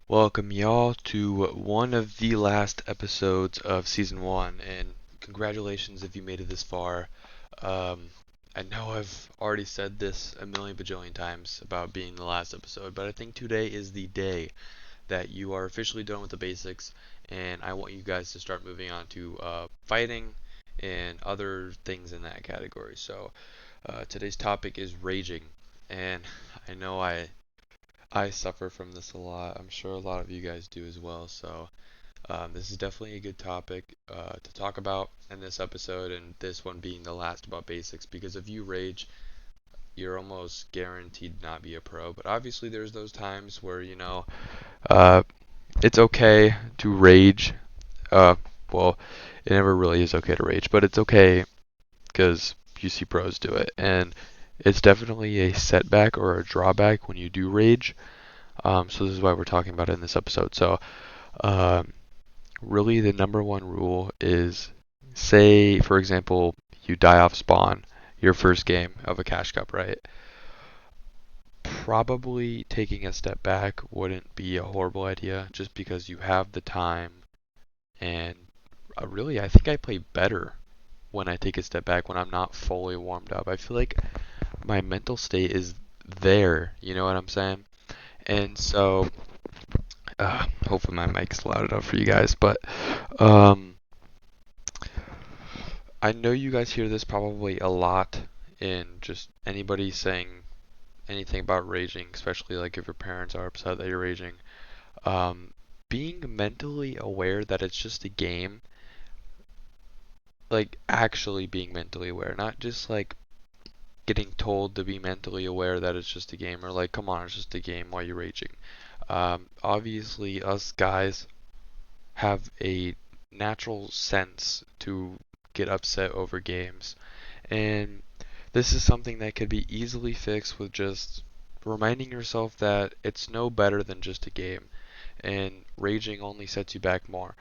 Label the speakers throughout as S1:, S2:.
S1: Welcome y'all to one of the last episodes of season one, and congratulations if you made it this far. Um, I know I've already said this a million bajillion times about being the last episode, but I think today is the day that you are officially done with the basics, and I want you guys to start moving on to fighting and other things in that category. So today's topic is raging, and I know I suffer from this a lot. I'm sure a lot of you guys do as well. So, this is definitely a good topic to talk about in this episode, and this one being the last about basics. Because if you rage, you're almost guaranteed not be a pro. But obviously, there's those times where uh, it's okay to rage. Uh, well, it never really is okay to rage, but it's okay because you see pros do it, and it's definitely a setback or a drawback when you do rage. So this is why we're talking about it in this episode. So, um, really, the number one rule is, say, for example, you die off spawn your first game of a cash cup, right? Probably taking a step back wouldn't be a horrible idea, just because you have the time. And really, I think I play better when I take a step back when I'm not fully warmed up. I feel like my mental state is there. You know what I'm saying? And so hopefully my mic's loud enough for you guys, but um, I know you guys hear this probably a lot in just anybody saying anything about raging, especially like if your parents are upset that you're raging. Um, Being mentally aware that it's just a game, like actually being mentally aware, not just like getting told to be mentally aware that it's just a game, or like, come on, it's just a game, why are you raging? Obviously, us guys have a natural sense to get upset over games. And this is something that could be easily fixed with just reminding yourself that it's no better than just a game, and raging only sets you back more.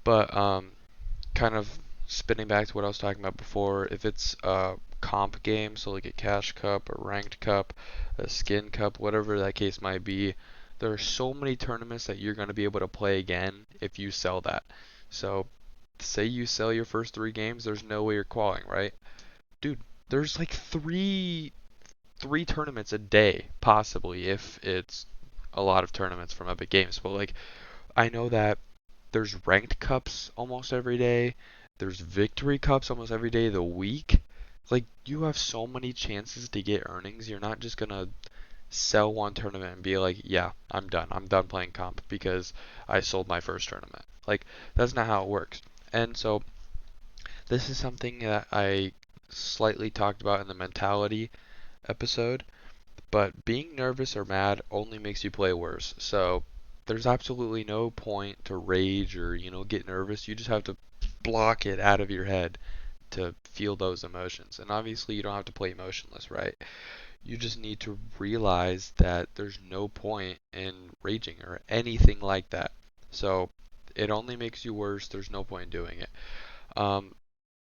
S1: But kind of spinning back to what I was talking about before, if it's a comp game, so like a cash cup, a ranked cup, a skin cup, whatever that case might be, there are so many tournaments that you're going to be able to play again if you sell that. So, say you sell your first three games, there's no way you're qualifying, right? Dude, there's like three tournaments a day, possibly, if it's a lot of tournaments from Epic Games. But like, I know that there's ranked cups almost every day. There's victory cups almost every day of the week. Like, you have so many chances to get earnings. You're not just gonna sell one tournament and be like, yeah, I'm done. I'm done playing comp because I sold my first tournament. Like, that's not how it works. And so, this is something that I slightly talked about in the mentality episode, but being nervous or mad only makes you play worse. So there's absolutely no point to rage or, get nervous. You just have to block it out of your head to feel those emotions. And obviously you don't have to play emotionless, right? You just need to realize that there's no point in raging or anything like that. So it only makes you worse. There's no point in doing it. Um,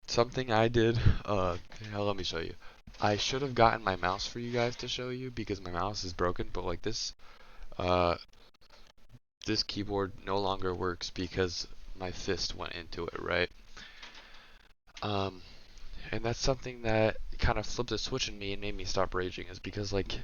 S1: Something I did, hell, let me show you. I should have gotten my mouse for you guys to show you because my mouse is broken, but like uh, this keyboard no longer works because my fist went into it, right? Um, and that's something that kind of flipped a switch in me and made me stop raging is because like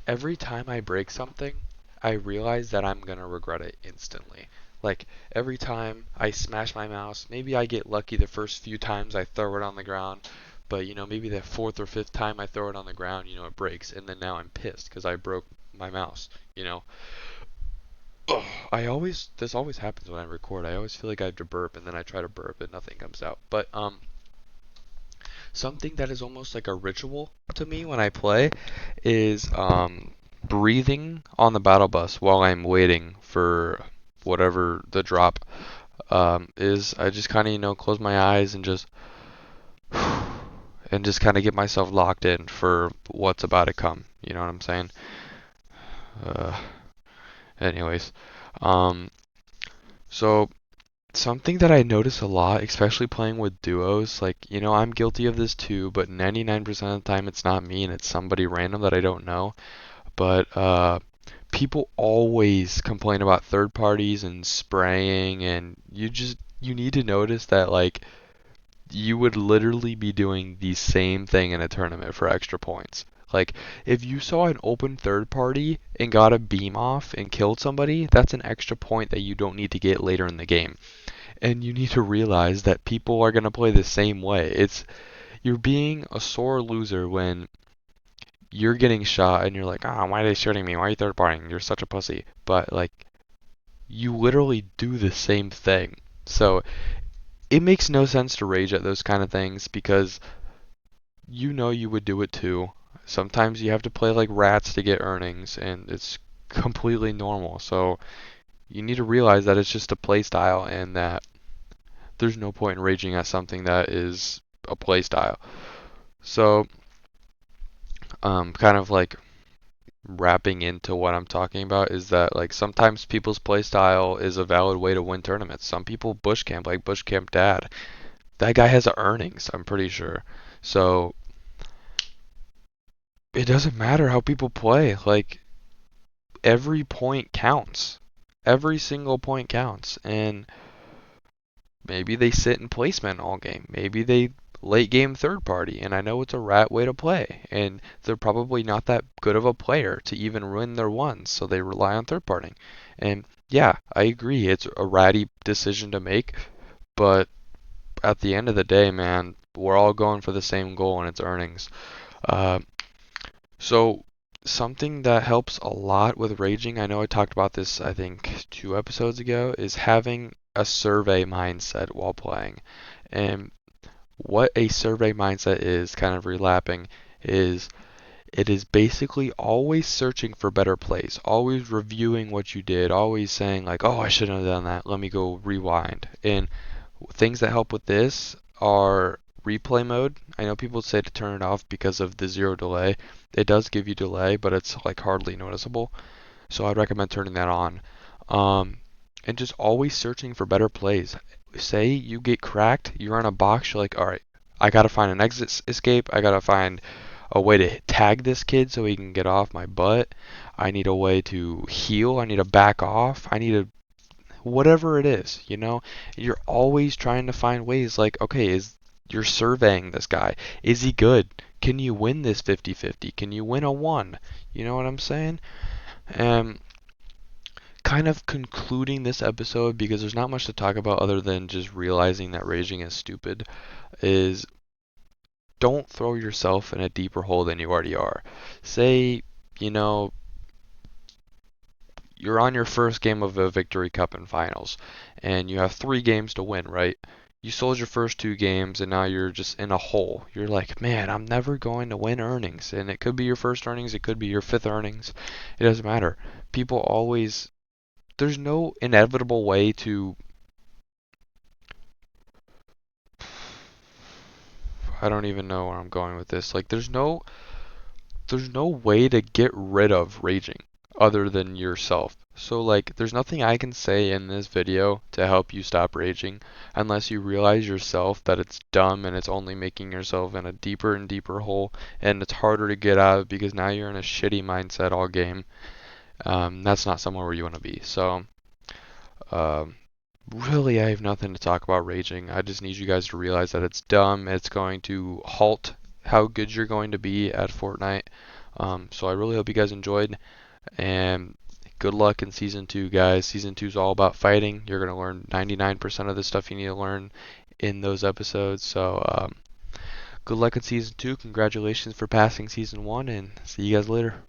S1: every time I break something, I realize that I'm gonna regret it instantly. Like every time I smash my mouse, maybe I get lucky the first few times I throw it on the ground, but maybe the fourth or fifth time I throw it on the ground, it breaks, and then now I'm pissed because I broke my mouse. You know, Ugh, this always happens when I record. I always feel like I have to burp, and then I try to burp and nothing comes out. But something that is almost like a ritual to me when I play is breathing on the battle bus while I'm waiting for whatever the drop is. I just kind of, close my eyes and just kind of get myself locked in for what's about to come. You know what I'm saying? Uh, anyways, um, so something that I notice a lot, especially playing with duos, like, I'm guilty of this too, but 99% of the time it's not me and it's somebody random that I don't know. But people always complain about third parties and spraying, and you need to notice that like you would literally be doing the same thing in a tournament for extra points. Like, if you saw an open third party and got a beam off and killed somebody, that's an extra point that you don't need to get later in the game. And you need to realize that people are going to play the same way. You're being a sore loser when you're getting shot and you're like, ah, why are they shooting me? Why are you third partying? You're such a pussy. But like, you literally do the same thing. So it makes no sense to rage at those kind of things because you know you would do it too. Sometimes you have to play like rats to get earnings, and it's completely normal. So you need to realize that it's just a play style and that there's no point in raging at something that is a play style. So, kind of like wrapping into what I'm talking about is that like sometimes people's play style is a valid way to win tournaments. Some people bush camp, like bush camp dad. That guy has earnings, I'm pretty sure. So it doesn't matter how people play. Like every point counts. Every single point counts. And maybe they sit in placement all game. Maybe they late game third party. And I know it's a rat way to play. And they're probably not that good of a player to even win their ones. So they rely on third partying. And yeah, I agree. It's a ratty decision to make. But at the end of the day, man, we're all going for the same goal and it's earnings. Uh, So, something that helps a lot with raging, I know I talked about this, I think, 2 episodes ago, is having a survey mindset while playing. And what a survey mindset is, kind of relapping, is it is basically always searching for better plays, always reviewing what you did, always saying, like, oh, I shouldn't have done that, let me go rewind. And things that help with this are replay mode. I know people say to turn it off because of the zero delay. It does give you delay, but it's like hardly noticeable. So I'd recommend turning that on. Um, and just always searching for better plays. Say you get cracked, you're in a box, you're like, all right, I gotta find an exit escape. I gotta find a way to tag this kid so he can get off my butt. I need a way to heal. I need to back off. I need to whatever it is, you know, you're always trying to find ways like, okay, is you're surveying this guy. Is he good? Can you win this 50-50? Can you win a 1? You know what I'm saying? And kind of concluding this episode because there's not much to talk about other than just realizing that raging is stupid is don't throw yourself in a deeper hole than you already are. Say, you know, you're on your first game of a Victory Cup and finals, and you have 3 games to win, right? You sold your first 2 games, and now you're just in a hole. You're like, man, I'm never going to win earnings. And it could be your first earnings, it could be your 5th earnings. It doesn't matter. People always, there's no inevitable way to, I don't even know where I'm going with this. Like, there's no way to get rid of raging other than yourself. So like there's nothing I can say in this video to help you stop raging unless you realize yourself that it's dumb and it's only making yourself in a deeper and deeper hole and it's harder to get out of because now you're in a shitty mindset all game. That's not somewhere where you want to be. So um, really I have nothing to talk about raging. I just need you guys to realize that it's dumb. It's going to halt how good you're going to be at Fortnite. So I really hope you guys enjoyed, and good luck in season 2, guys. Season 2 is all about fighting. You're going to learn 99% of the stuff you need to learn in those episodes. So good luck in season 2. Congratulations for passing season 1, and see you guys later.